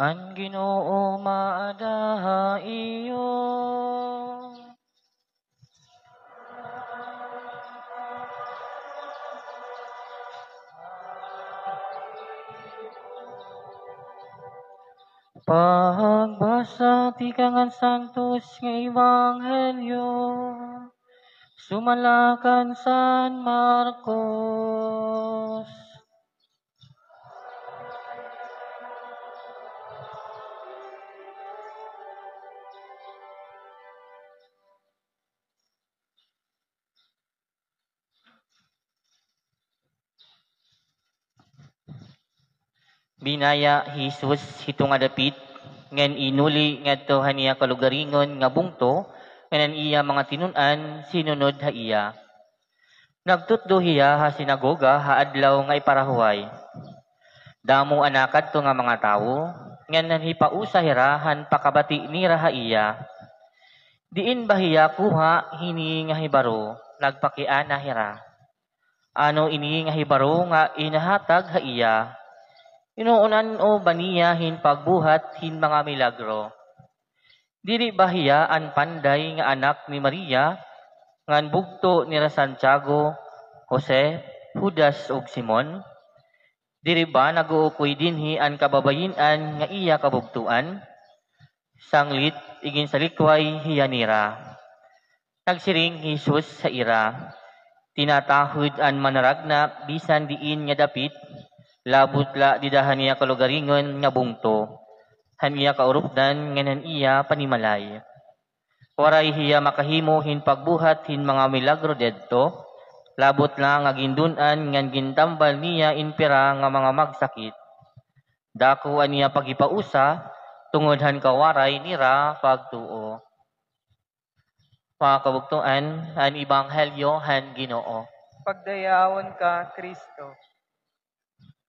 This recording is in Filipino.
Ang Ginoo maadaha iyo. Pagbasa ti kangan Santos nga Ebanghelyo. Sumalakan San Marcos. Binaya Jesus hitong adapit ngan inuli ngadto haniya kalugaringon nga bungto ngan iya mga tinun-an sinunod ha iya. Nagtutdo hiya ha sinagoga ha adlaw nga iparahuway. Damo anakad to nga mga tawo ngan nanhipausa hirahan pakabati ni raha iya. Diin ba hiya kuha hini nga hibaro nagpakiana hira. Ano ini nga hibaro nga inahatag ha iya. Inuunan o baniya hin pagbuhat hin mga milagro. Dili ba hiya an panday nga anak ni Maria, ngan bugto ni Santiago, Jose, Judas ug Simon? Dili ba naguukoy dinhi an kababayin-an nga iya kabugtuan? Sanglit igin sa likway hiya nira. Nagsiring Jesus sa ira. Tinatahud an manaragna bisan diin nga dapit. Labutla didahan niya kalugaringon nga bungto. Haniya kaurupdan nganan iya panimalay. Waray hiya makahimo hin pagbuhat hin mga milagro dedto. Labot lang nga gindunan ngan gintambal niya inpira nga mga magsakit. Dako aniya pagipausa tungod han kawaray nira pagtuo. Pakabugtuan an Ebanghelyo han Ginoo. Pagdayawon ka, Kristo.